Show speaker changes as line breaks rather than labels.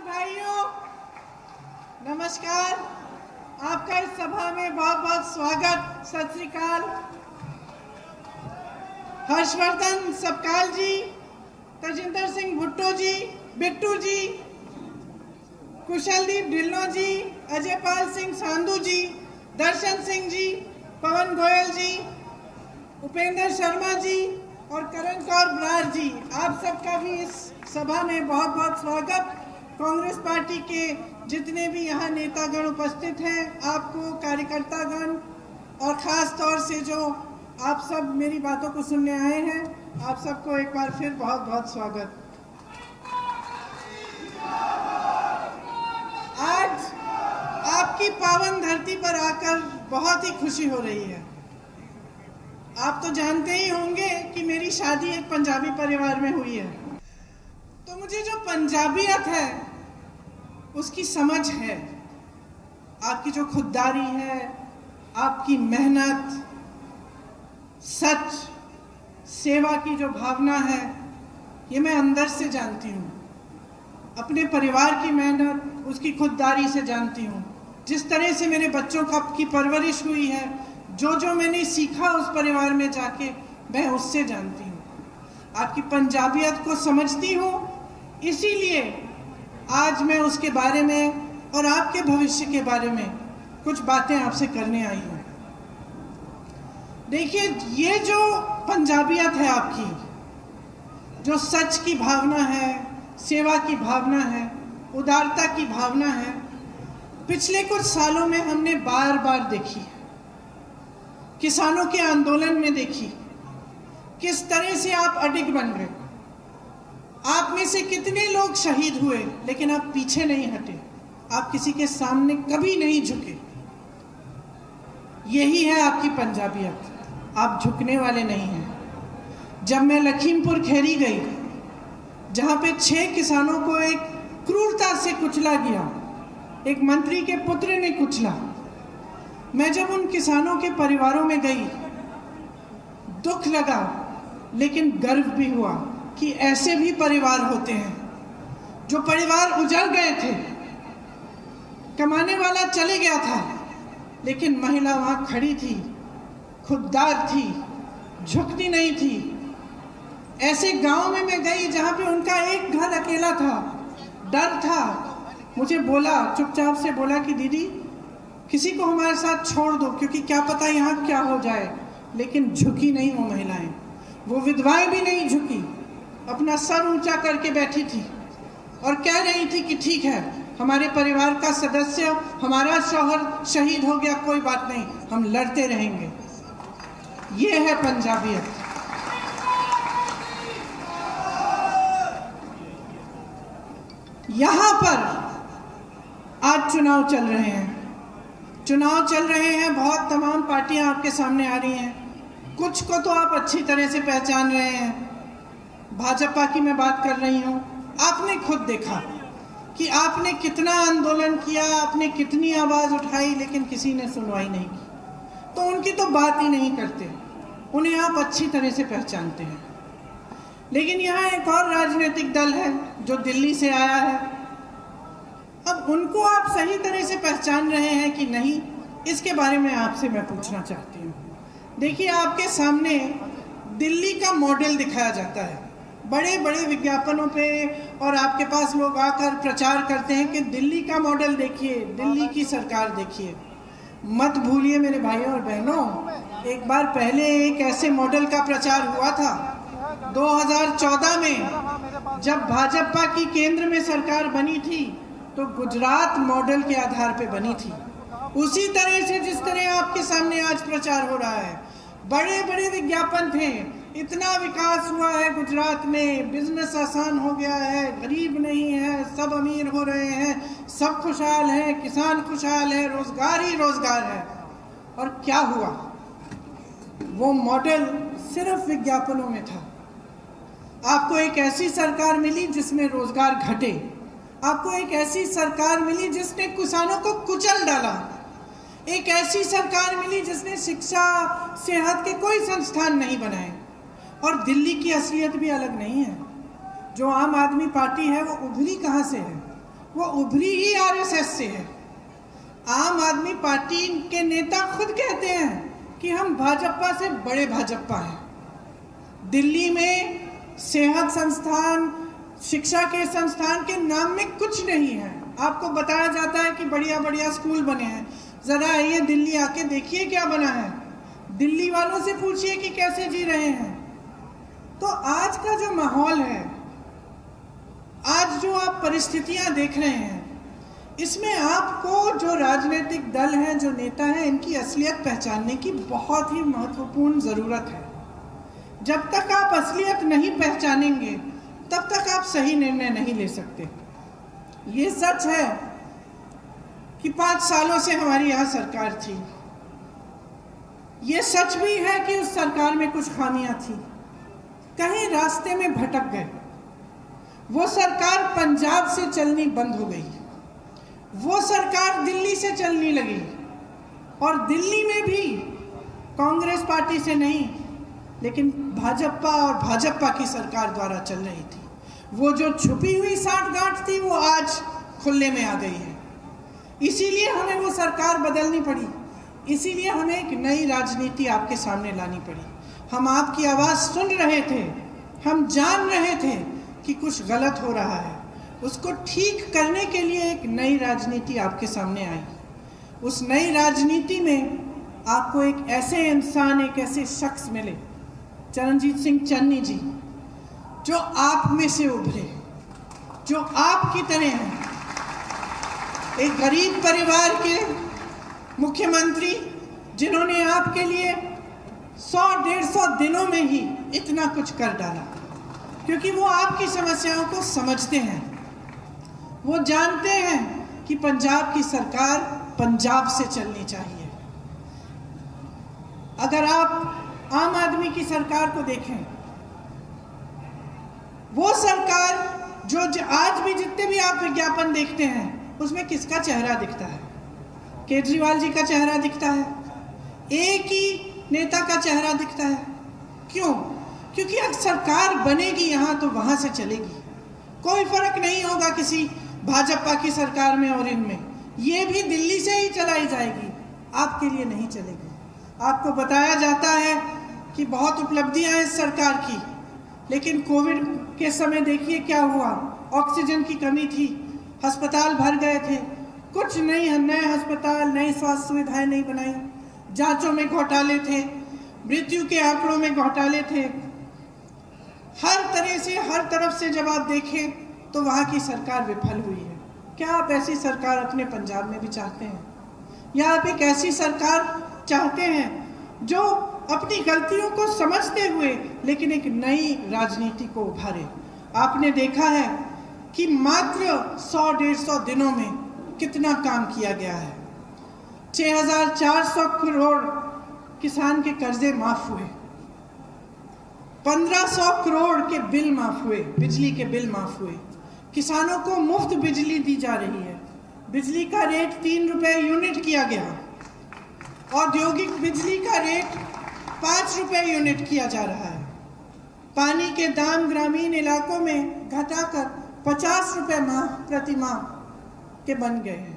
भाइयों नमस्कार। आपका इस सभा में बहुत बहुत स्वागत। सत श्री अकाल। हर्षवर्धन सबकाल जी, तजिंदर सिंह भुट्टो जी, बिट्टू जी, कुशलदीप ढिल्लों जी, अजय पाल सिंह सांधू जी, दर्शन सिंह जी, पवन गोयल जी, उपेंद्र शर्मा जी और करण कौर बरार जी, आप सबका भी इस सभा में बहुत बहुत स्वागत। कांग्रेस पार्टी के जितने भी यहाँ नेतागण उपस्थित हैं, आपको कार्यकर्तागण और ख़ास तौर से जो आप सब मेरी बातों को सुनने आए हैं, आप सबको एक बार फिर बहुत बहुत स्वागत। आज आपकी पावन धरती पर आकर बहुत ही खुशी हो रही है। आप तो जानते ही होंगे कि मेरी शादी एक पंजाबी परिवार में हुई है, तो मुझे जो पंजाबियत है उसकी समझ है। आपकी जो खुददारी है, आपकी मेहनत, सच, सेवा की जो भावना है, ये मैं अंदर से जानती हूँ। अपने परिवार की मेहनत, उसकी खुददारी से जानती हूँ। जिस तरह से मेरे बच्चों की परवरिश हुई है, जो मैंने सीखा उस परिवार में जाके, मैं उससे जानती हूँ। आपकी पंजाबियत को समझती हूँ, इसीलिए आज मैं उसके बारे में और आपके भविष्य के बारे में कुछ बातें आपसे करने आई हूँ। देखिए, ये जो पंजाबियत है आपकी, जो सच की भावना है, सेवा की भावना है, उदारता की भावना है, पिछले कुछ सालों में हमने बार बार देखी। किसानों के आंदोलन में देखी किस तरह से आप अडिग बन गए। आप में से कितने लोग शहीद हुए, लेकिन आप पीछे नहीं हटे, आप किसी के सामने कभी नहीं झुके। यही है आपकी पंजाबियत, आप झुकने वाले नहीं हैं। जब मैं लखीमपुर खैरी गई, जहां पे 6 किसानों को एक क्रूरता से कुचला गया, एक मंत्री के पुत्र ने कुचला, मैं जब उन किसानों के परिवारों में गई, दुख लगा लेकिन गर्व भी हुआ कि ऐसे भी परिवार होते हैं। जो परिवार उजड़ गए थे, कमाने वाला चले गया था, लेकिन महिला वहां खड़ी थी, खुददार थी, झुकती नहीं थी। ऐसे गांव में मैं गई जहां पे उनका एक घर अकेला था, डर था। मुझे बोला, चुपचाप से बोला कि दीदी किसी को हमारे साथ छोड़ दो, क्योंकि क्या पता यहाँ क्या हो जाए। लेकिन झुकी नहीं वो महिलाएं, वो विधवाएं भी नहीं झुकी, अपना सर ऊंचा करके बैठी थी और कह रही थी कि ठीक है, हमारे परिवार का सदस्य, हमारा शौहर शहीद हो गया, कोई बात नहीं, हम लड़ते रहेंगे। ये है पंजाबियत। यहां पर आज चुनाव चल रहे हैं, बहुत तमाम पार्टियां आपके सामने आ रही हैं। कुछ को तो आप अच्छी तरह से पहचान रहे हैं। भाजपा की मैं बात कर रही हूं। आपने खुद देखा कि आपने कितना आंदोलन किया, आपने कितनी आवाज उठाई, लेकिन किसी ने सुनवाई नहीं की, तो उनकी तो बात ही नहीं करते। उन्हें आप अच्छी तरह से पहचानते हैं। लेकिन यहाँ एक और राजनीतिक दल है जो दिल्ली से आया है। अब उनको आप सही तरह से पहचान रहे हैं कि नहीं, इसके बारे में आपसे मैं पूछना चाहती हूँ। देखिए, आपके सामने दिल्ली का मॉडल दिखाया जाता है बड़े बड़े विज्ञापनों पे, और आपके पास लोग आकर प्रचार करते हैं कि दिल्ली का मॉडल देखिए, दिल्ली की सरकार देखिए। मत भूलिए मेरे भाइयों और बहनों, एक बार पहले एक ऐसे मॉडल का प्रचार हुआ था 2014 में, जब भाजपा की केंद्र में सरकार बनी थी, तो गुजरात मॉडल के आधार पे बनी थी। उसी तरह से जिस तरह आपके सामने आज प्रचार हो रहा है, बड़े बड़े विज्ञापन थे, इतना विकास हुआ है गुजरात में, बिजनेस आसान हो गया है, गरीब नहीं है, सब अमीर हो रहे हैं, सब खुशहाल हैं, किसान खुशहाल है, रोजगार ही रोजगार है। और क्या हुआ? वो मॉडल सिर्फ विज्ञापनों में था। आपको एक ऐसी सरकार मिली जिसमें रोजगार घटे, आपको एक ऐसी सरकार मिली जिसने किसानों को कुचल डाला, एक ऐसी सरकार मिली जिसने शिक्षा, सेहत के कोई संस्थान नहीं बनाए। और दिल्ली की असलियत भी अलग नहीं है। जो आम आदमी पार्टी है वो उभरी कहाँ से है? वो उभरी ही आरएसएस से है। आम आदमी पार्टी के नेता खुद कहते हैं कि हम भाजपा से बड़े भाजपा हैं। दिल्ली में सेहत संस्थान, शिक्षा के संस्थान के नाम में कुछ नहीं है। आपको बताया जाता है कि बढ़िया बढ़िया स्कूल बने हैं। जरा आइए दिल्ली आके देखिए क्या बना है। दिल्ली वालों से पूछिए कि कैसे जी रहे हैं। तो आज का जो माहौल है, आज जो आप परिस्थितियां देख रहे हैं, इसमें आपको जो राजनीतिक दल हैं, जो नेता हैं, इनकी असलियत पहचानने की बहुत ही महत्वपूर्ण ज़रूरत है। जब तक आप असलियत नहीं पहचानेंगे तब तक आप सही निर्णय नहीं ले सकते। ये सच है कि 5 सालों से हमारी यहाँ सरकार थी। ये सच भी है कि उस सरकार में कुछ खामियां थी, कहीं रास्ते में भटक गए। वो सरकार पंजाब से चलनी बंद हो गई, वो सरकार दिल्ली से चलने लगी, और दिल्ली में भी कांग्रेस पार्टी से नहीं लेकिन भाजपा और भाजपा की सरकार द्वारा चल रही थी। वो जो छुपी हुई साठगांठ थी वो आज खुले में आ गई है। इसीलिए हमें वो सरकार बदलनी पड़ी, इसीलिए हमें एक नई राजनीति आपके सामने लानी पड़ी। हम आपकी आवाज़ सुन रहे थे, हम जान रहे थे कि कुछ गलत हो रहा है। उसको ठीक करने के लिए एक नई राजनीति आपके सामने आई। उस नई राजनीति में आपको एक ऐसे इंसान, एक ऐसे शख्स मिले, चरणजीत सिंह चन्नी जी, जो आप में से उभरे, जो आपकी तरह हैं। एक गरीब परिवार के मुख्यमंत्री जिन्होंने आपके लिए 100-150 दिनों में ही इतना कुछ कर डाला, क्योंकि वो आपकी समस्याओं को समझते हैं। वो जानते हैं कि पंजाब की सरकार पंजाब से चलनी चाहिए। अगर आप आम आदमी की सरकार को देखें, वो सरकार जो आज भी जितने भी आप विज्ञापन देखते हैं उसमें किसका चेहरा दिखता है? केजरीवाल जी का चेहरा दिखता है, एक ही नेता का चेहरा दिखता है। क्यों? क्योंकि अगर सरकार बनेगी यहाँ तो वहाँ से चलेगी। कोई फर्क नहीं होगा किसी भाजपा की सरकार में और इनमें, ये भी दिल्ली से ही चलाई जाएगी, आपके लिए नहीं चलेगी। आपको बताया जाता है कि बहुत उपलब्धियां हैं इस सरकार की, लेकिन कोविड के समय देखिए क्या हुआ। ऑक्सीजन की कमी थी, अस्पताल भर गए थे, कुछ नहीं, नए अस्पताल, नई स्वास्थ्य सुविधाएं नहीं बनाई, जांचों में घोटाले थे, मृत्यु के आंकड़ों में घोटाले थे। हर तरह से, हर तरफ से जब आप देखें तो वहाँ की सरकार विफल हुई है। क्या आप ऐसी सरकार अपने पंजाब में भी चाहते हैं? या आप एक ऐसी सरकार चाहते हैं जो अपनी गलतियों को समझते हुए लेकिन एक नई राजनीति को उभारे? आपने देखा है कि मात्र 100-150 दिनों में कितना काम किया गया है। 6,400 करोड़ किसान के कर्जे माफ हुए, 1,500 करोड़ के बिल माफ हुए, बिजली के बिल माफ हुए, किसानों को मुफ्त बिजली दी जा रही है, बिजली का रेट 3 रुपए यूनिट किया गया, औद्योगिक बिजली का रेट 5 रुपए यूनिट किया जा रहा है, पानी के दाम ग्रामीण इलाकों में घटाकर 50 रुपए प्रति माह के बन गए हैं।